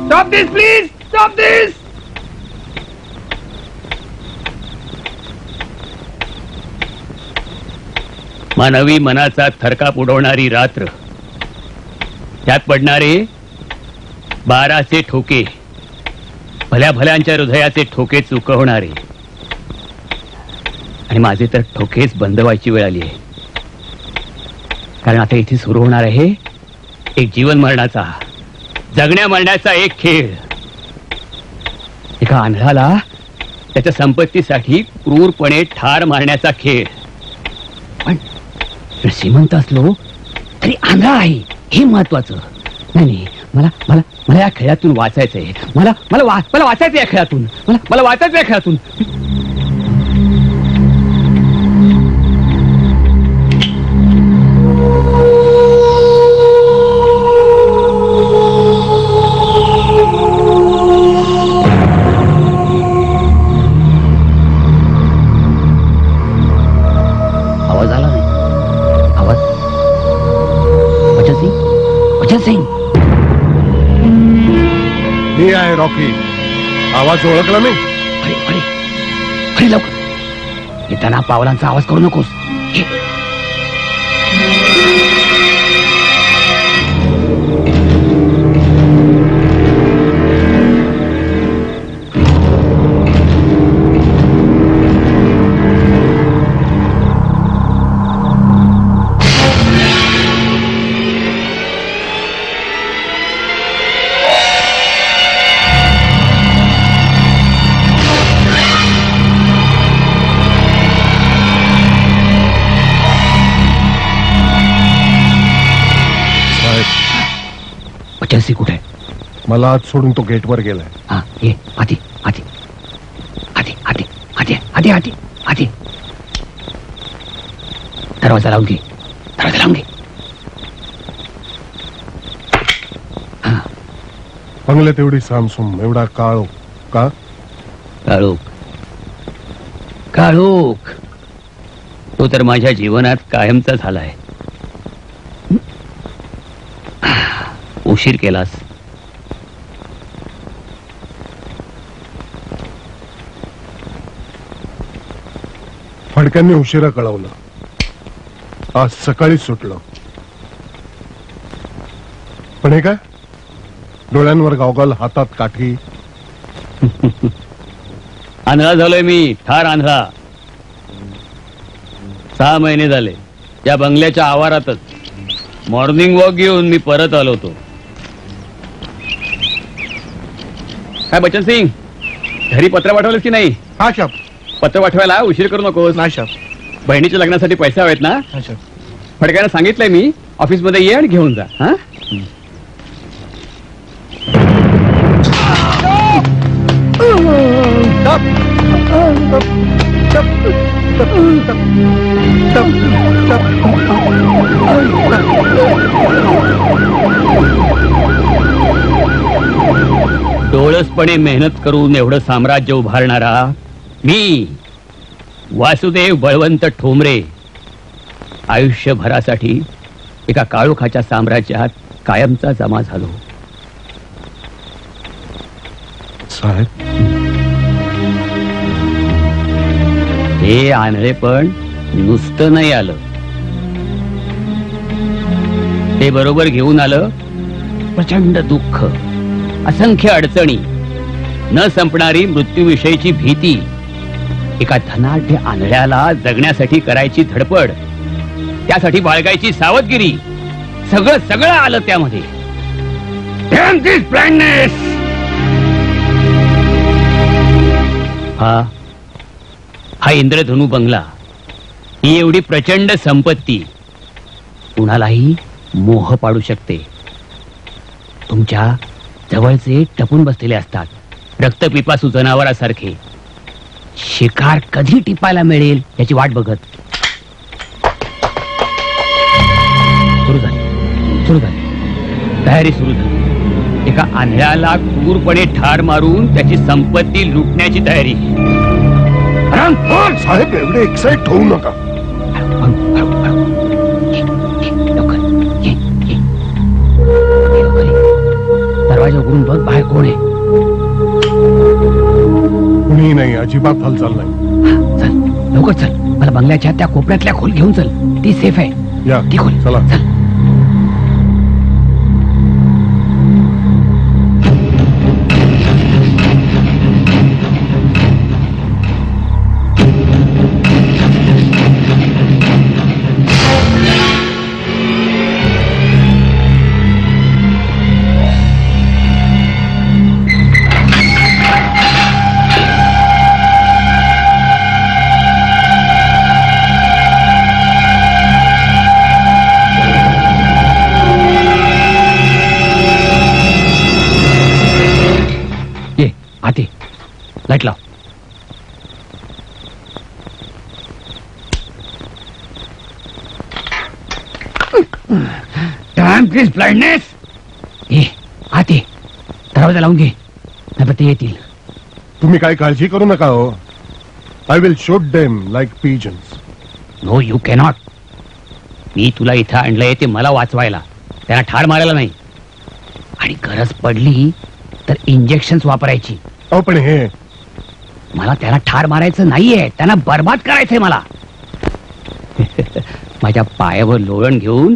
Stop this, please! Stop this! मानवी मनाचा थरकाप उडवणारी रात्र, त्यात पडणारे 12 ठोके, भल्या भल्यांच्या हृदयाचे ठोके चुकवणारे. आणि माझे तर ठोकेच बंद व्हायची वेळ आली आहे. कारण आता इथे सुरू होणार आहे एक जीवन मरणाचा, जगण्या मरण्याचा एक खेळ. एका आंधळाला त्याच्या संपत्तीसाठी क्रूरपणे ठार मारण्याचा खेळ. पण श्रीमंत असलो तरी आंधळा आहे हे महत्वाचं नाही. मला मला मला या खेळातून वाचायचंय. मला मला मला वाचायचं या खेळातून. मला वाचायचं या खेळातून. आवाज आला नाही. आवाज वचन सिंग. मी आहे रॉकी. आवाज ओळखला नाही? अरे अरे अरे लवकर येताना पावलांचा आवाज करू नकोस. वचन सिंग कुठे? मला आज सोडून तो गेटवर गेलाय. हा ये आधी आधी आधी आधी आधी आधी आधी आधी. दरवाजा लावून घे. दरवाजा लावून घे. बंगल्यात एवढी सामसूम, एवढा काळोख का? काळोख काळोख तो तर माझ्या जीवनात कायमचा झालाय. उशीर केलास. फडक्यांनी उशिरा कळवलं. आज सकाळी सुटलं. पण हे काय? डोळ्यांवर गॉगल, हातात काठी. आंधळा झालोय मी, ठार आंधळा. 6 महिने झाले या बंगल्याच्या आवारातच. मॉर्निंग वॉक घेऊन मी परत आलो होतो. काय बच्चन सिंग, घरी पत्र पाठवलंस की नाही? हा शाप. पत्र पाठवायला उशीर करू नकोस. नाही शाप. बहिणीच्या लग्नासाठी पैसे हवेत ना? हा शाप. फडक्यानं सांगितलंय मी, ऑफिस मध्ये ये आणि घेऊन जा. हा डोळसपणे मेहनत करून एवढं साम्राज्य उभारणारा मी वासुदेव बळवंत ठोंबरे आयुष्यभरासाठी एका काळोखाच्या साम्राज्यात कायमचा जमा झालो. साहेब, हे आंधळे पण नुसतं नाही आलं. ते बरोबर घेऊन आलं प्रचंड दुःख, असंख्य अडचणी, न संपणारी मृत्यूविषयीची भीती, एका धनाढ्य आंधळ्याला जगण्यासाठी करायची धडपड, त्यासाठी बाळगायची सावधगिरी, सगळं सगळं आलं त्यामध्ये. Damn this blindness! हा इंद्रधनु बंगला, ही एवढी प्रचंड संपत्ती कुणालाही मोह पाडू शकते. तुमच्या जवळचे टपून बसलेले असतात, रक्तपिपासू जनावरासारखे, शिकार कधी टिपायला मिळेल याची वाट बघत. सुरू झाली तयारी सुरू झाली. एका आंधळ्याला क्रूरपणे ठार मारून त्याची संपत्ती लुटण्याची तयारी. साहेब, एवढे एक्साइट होऊ नका. दरवाजा उघडून बघ बाहेर कोण आहे. कुणी नाही, अजिबात हालचाल नाही. हा, चल लवकर चल. मला बंगल्याच्या त्या कोपऱ्यातल्या खोल घेऊन चल. ती सेफ आहे. या ती खोल चला. चल. आते लाईट लाव. Time please blindness. ये आते दरवाजा लावून घे, नाही पण ते येतील. तुम्ही काही काळजी करू नका हो. I will shoot them like pigeons. No you cannot. मी तुला इथं आणलंय ते मला वाचवायला, त्यांना ठार मारायला नाही. आणि गरज पडली तर इंजेक्शन्स वापरायची. अहो पण हे मला त्याला ठार मारायचं नाहीये, त्यांना बर्बाद करायचंय मला. माझ्या पायावर लोळण घेऊन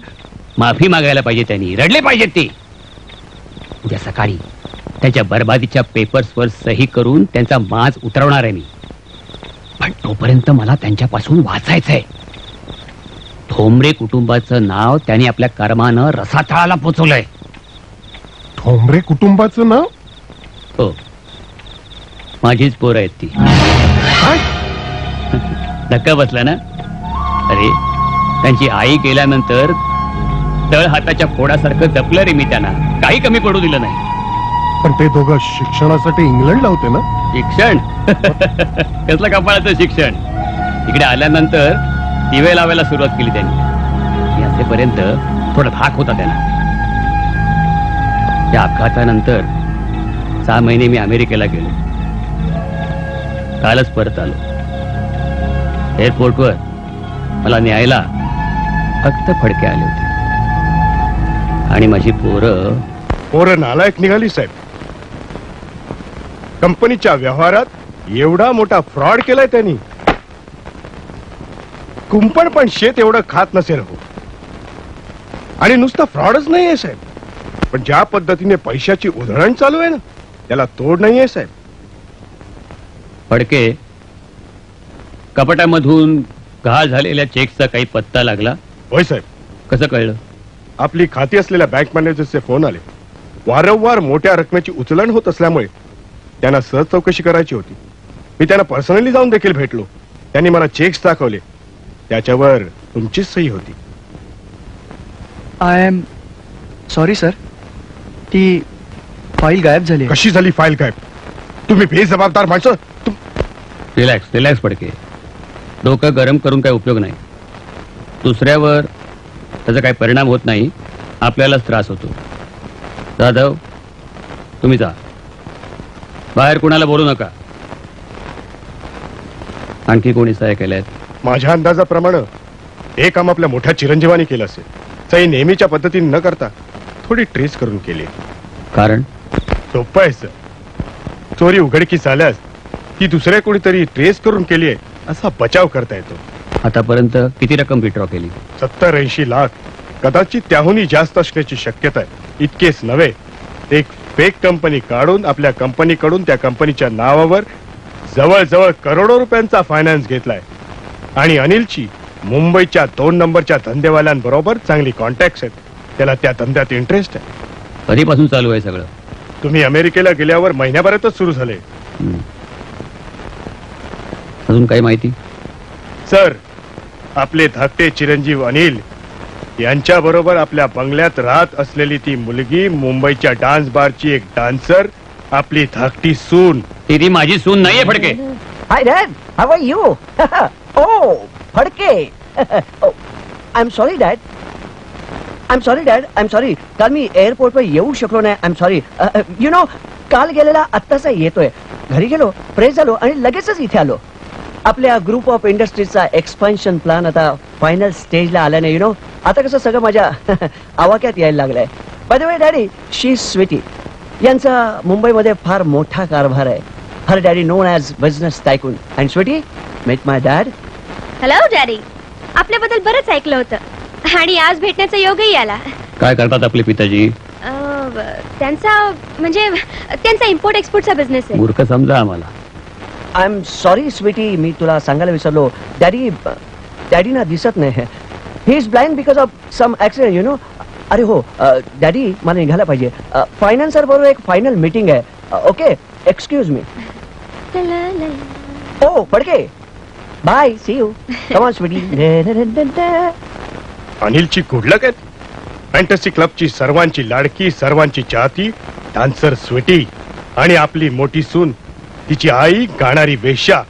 माफी मागायला पाहिजे त्यांनी, रडले पाहिजेत ते. उद्या सकाळी त्यांच्या बर्बादीच्या पेपर्सवर सही करून त्यांचा माज उतरवणार आहे मी. पण तोपर्यंत मला त्यांच्यापासून वाचायचंय. ठोंबरे कुटुंबाचं नाव त्यांनी आपल्या कर्मानं रसातळाला पोचवलंय. ठोंबरे कुटुंबाचं नाव? हो, माझीच पोर आहेत ती. काय? धक्का बसला ना? अरे त्यांची आई गेल्यानंतर तळ हाताच्या फोडासारखं जपलं रे मी त्यांना, काही कमी पडू दिलं नाही. पण ते दोघं शिक्षणासाठी इंग्लंडला होते ना? शिक्षण? कसलं कपाळाचं शिक्षण? इकडे आल्यानंतर दिवे लावायला सुरुवात केली त्यांनी. असेपर्यंत थोडा धाक होता त्यांना. त्या अपघातानंतर 6 महिने मी अमेरिकेला गेलो. कालच परत आलो. एअरपोर्टवर मला न्यायला फक्त फडके आले होते. आणि माझी पोरं नालायक निघाली साहेब. कंपनीच्या व्यवहारात एवढा मोठा फ्रॉड केलाय त्यांनी. कुंपण पण शेत एवढं खात नसेल हो. आणि नुसता फ्रॉडच नाहीये साहेब, पण ज्या पद्धतीने पैशाची उधळण चालू आहे ना, त्याला तोड नाहीये साहेब. फडके, कपाटामधून गहाळ झालेल्या चेकचा काही पत्ता लागला? होय साहेब. कसं कळलं? आपली खाती असलेल्या बँक मॅनेजरचे फोन आले. वारंवार मोठ्या रकमेची उचलण होत असल्यामुळे त्यांना सहज चौकशी करायची होती. मी त्यांना पर्सनली जाऊन देखील भेटलो. त्यांनी मला चेक्स दाखवले, त्याच्यावर तुमचीच सही होती. आय एम सॉरी सर, ती फाईल गायब झाली. कशी झाली फाईल गायब? तुम्ही बेजबाबदार माणसं. Relax relax Phadke. डोकं गरम करून काही उपयोग नाही. दुसऱ्यावर त्याचा काही परिणाम होत नाही, आपल्यालाच त्रास होतो. जाधव, तुम्ही जा. बाहेर कुणाला बोलू नका. आणखी कोणी सह्या केल्यात? माझ्या अंदाजाप्रमाणे हे काम आपल्या मोठ्या चिरंजीवानी केलं असेल. सही नेहमीच्या पद्धतीने न करता थोडी ट्रेस करून केली. कारण? सोपं आहे सर. चोरी उघडकीस आल्यास ती दुसऱ्या कोणीतरी ट्रेस करून केली आहे असा बचाव करता येतो. आतापर्यंत किती रक्कम विड्रॉ केली? 70-80 लाख, कदाचित त्याहूनही जास्त असण्याची शक्यता आहे. इतकेच नव्हे, एक फेक कंपनी काढून आपल्या कंपनीकडून त्या कंपनीच्या नावावर जवळजवळ करोडो रुपयांचा फायनान्स घेतलाय. आणि अनिलची मुंबईच्या 2 नंबरच्या धंदेवाल्यांबरोबर चांगली कॉन्टॅक्ट आहेत. त्याला त्या धंद्यात इंटरेस्ट आहे. कधीपासून चालू आहे सगळं? तुम्ही अमेरिकेला गेल्यावर महिन्याभरातच सुरू झाले. अजून काही माहिती? सर, आपले धाकटे चिरंजीव अनिल यांच्या बरोबर आपल्या बंगल्यात राहत असलेली ती मुलगी, मुंबईच्या डान्स बारची एक डान्सर, आपली धाकटी सून. ती माझी सून नाहीये Phadke. Hi Dad, how are you? Oh, Phadke. Oh, I'm sorry Dad. I'm sorry. काल मी एअरपोर्टवर येऊ शकलो नाही. I'm sorry. You know, काल गेलेला आत्ताचा येतोय. घरी गेलो, फ्रेश झालो आणि लगेचच इथे आलो. आपल्या ग्रुप ऑफ इंडस्ट्रीजचा एक्सपान्शन प्लॅन आता फायनल स्टेजला आल्याने यु नो आता कसं सगळं माझ्या आवाक्यात यायला लागलंय. By the way daddy, she is Sweety. यांचा मुंबईमध्ये फार मोठा कारभार आहे. Her daddy known as business tycoon. And Sweety, meet my dad. Hello daddy, आपल्याबद्दल बरंच ऐकलं होतं आणि आज भेटण्याचा योगही आला. काय करतात आपले पिताजी? त्यांचा इम्पोर्ट एक्सपोर्टचा बिझनेस आहे. मूर्ख समजा आम्हाला. आय एम सॉरी स्वीटी, मी तुला सांगायला विसरलो. डॅडी ना दिसत नाही. He is blind because of some accident, you know. अरे हो डॅडी, मला निघायला पाहिजे. फायनान्सर बरोबर एक फायनल मीटिंग आहे. Okay, excuse me. ओ Phadke, bye, see you. Come on Sweety. अनिलची गुडलक आहेत. फॅन्टसी क्लबची सर्वांची लाडकी, सर्वांची चाहती डान्सर स्वीटी आणि आपली मोठी सून, तिची आई गाणारी वेश्या.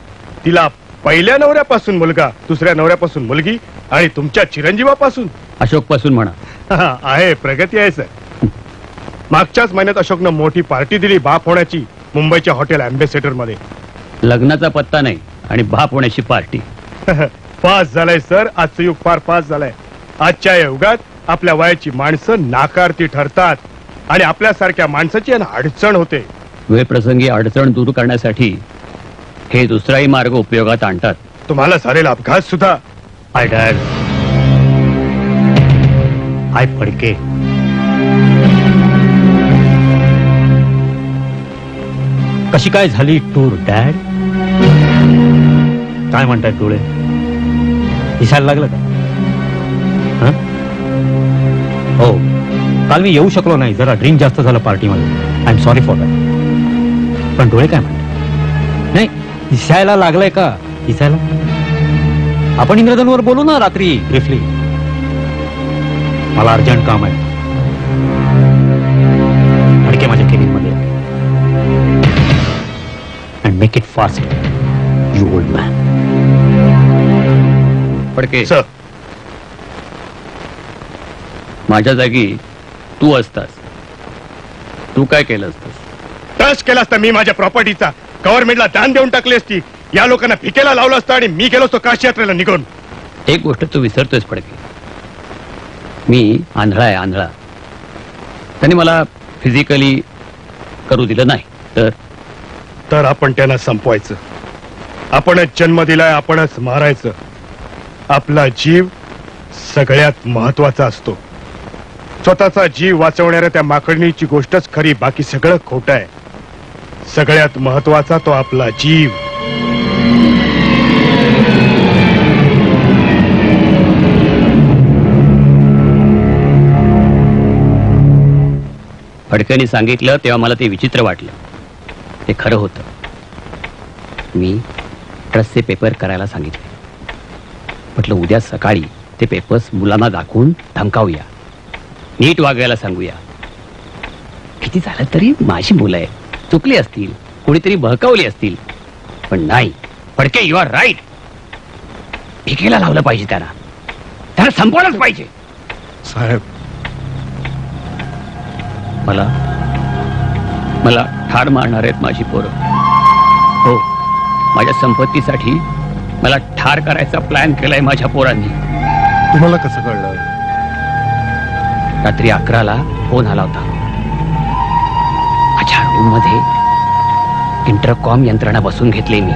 तिला पहिल्या नवऱ्यापासून मुलगा, दुसऱ्या नवऱ्यापासून मुलगी आणि तुमच्या चिरंजीवापासून अशोक पासून म्हणा. आहे, प्रगती आहे सर. मागच्याच महिन्यात अशोकनं मोठी पार्टी दिली बाप होण्याची मुंबईच्या हॉटेल अँबेसेडर मध्ये. लग्नाचा पत्ता नाही आणि बाप होण्याची पार्टी. फास्ट झालाय सर, आजचं युग फार फास्ट झालंय. आजच्या युगात आपल्या वयाची माणसं नाकारती ठरतात आणि आपल्यासारख्या माणसाची अडचण होते. वेळ प्रसंगी अडचण दूर करण्यासाठी हे दुसराही मार्ग उपयोगात आणतात. तुम्हाला झालेला अपघात सुद्धा. हाय डॅड. हाय फडके. कशी काय झाली टूर डॅड? काय म्हणतात डोळे? दिसायला लागलं का? हं? हो, काल मी येऊ शकलो नाही, जरा ड्रिंक जास्त झालं पार्टीमध्ये. I am sorry for that. पण डोळे काय म्हणतात? नाही, दिसायला लागलंय का? दिसायला. आपण इंग्रजांवर बोलू ना रात्री ब्रीफली. मला अर्जंट काम आहे. फडके माझ्या केबिन मध्ये. And make it fast, you old man. Phadke, sir, माझ्या जागी तू असतास, तू काय केलं असतस? टच केला असता मी माझ्या प्रॉपर्टीचा. गव्हर्नमेंटला दान देऊन टाकली असती. या लोकांना फिकेला लावलं असतं आणि मी गेलो असतो काशी यात्रेला निघून. एक गोष्ट तू विसरतोयस फडके. मी आंधळा आहे, आंधळा. त्यांनी मला फिजिकली करू दिलं नाही तर आपण त्यांना संपवायचं. आपणच जन्म दिलाय, आपणच मारायचं. आपला जीव सगळ्यात महत्वाचा असतो. स्वतःचा जीव वाचवणाऱ्या त्या माकडणीची गोष्टच खरी, बाकी सगळं खोटं आहे. सगळ्यात महत्वाचा तो आपला जीव. फडक्याने सांगितलं तेव्हा मला ते विचित्र वाटलं. ते खरं होतं. मी ट्रस्टचे पेपर करायला सांगितले. म्हटलं उद्या सकाळी ते पेपर्स मुलांना दाखवून धमकावूया, नीट वागायला सांगूया. किती झालं तरी माझी मुलं आहे, चुकली असतील, कोणीतरी बहकावली असतील. पण नाही फडके, यू आर राईट. भिकेला लावलं पाहिजे त्यांना संपवलंच पाहिजे. साहेब, मला ठार मारणार आहेत माझी पोरं. हो, माझ्या संपत्तीसाठी मला ठार करायचा प्लॅन केलाय माझ्या पोरांनी. तुम्हाला कसं कळलं? रात्री 11ला फोन आला होता. माझ्या रूम मध्ये इंटरकॉम यंत्रणा बसून घेतली मी,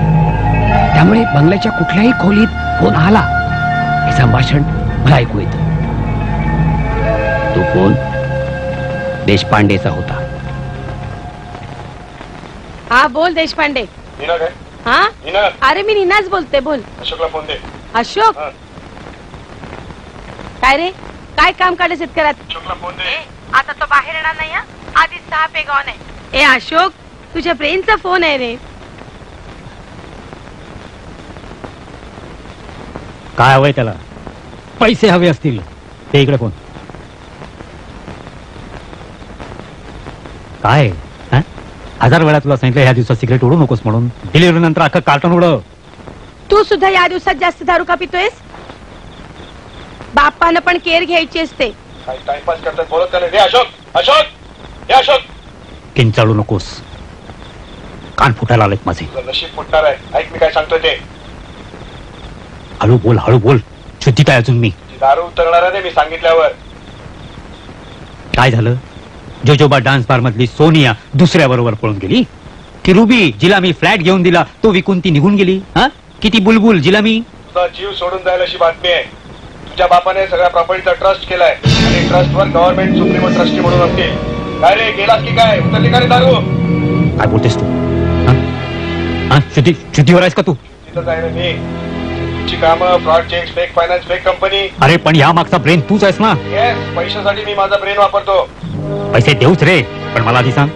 त्यामुळे बंगल्याच्या कुठल्याही खोलीत फोन आला हे संभाषण मला ऐकू येत. तो फोन देशपांडेचा होता. हा बोल देशपांडे. हा, अरे मी नीनाच बोलते. बोल. अशोकला फोन दे. अशोक, काय रे, काय काम काढले शेतकऱ्यात? अशोकला फोन दे. आता तो बाहेर येणार नाही. आधीच 6 पेग ऑन आहे. ए अशोक, तुझ्या फ्रेंडचा फोन आहे रे. काय हवंय त्याला? पैसे हवे असतील. ते इकडे फोन. काय 1000 वेळा तुला सांगितलं ह्या दिवसात सिगरेट ओढू नकोस म्हणून. डिलिव्हरी नंतर अख्खं कार्टन उडव. तू सुद्धा या दिवसात जास्त दारू का पितोयस? बापानं पण केअर घ्यायची असते. टाइमपास करतात बोलत नाही. अशोक, अशोक, हे अशोक, किंचाळू नकोस. कान फुटायला आलेत माझे. नशीब फुटणार आहे. ऐक मी काय सांगतोय ते. हळू बोल, हळू बोल. शुद्धीत आहे अजून मी. दारू उतरणार आहे मी सांगितल्यावर. काय झालं? जोजोबा डान्स बार मधली सोनिया दुसऱ्या बरोबर पळून गेली? की रुबी जिला मी फ्लॅट घेऊन दिला तो विकून ती निघून गेली? हा, किती बुलबुल जिला मी. तुझा जीव सोडून जाईल अशी बातमी आहे. तुझ्या बापाने सगळ्या प्रॉपर्टीचा ट्रस्ट केलाय आणि ट्रस्टवर गव्हर्नमेंट सुप्रीमो ट्रस्टी म्हणून असतील. काय रे, गेलास की काय? उतरली का रे दारू? काय बोलतेस तू? हा, शुद्धीवर आहेस का तू? तिथंच आहे रे मी. तुझी कामं, fraud checks, fake finance, fake company. अरे पण या मागचा ब्रेन तूच आहेस ना. येस, पैशासाठी मी माझा ब्रेन वापरतो. पैसे देऊच रे, पण मला आधी सांग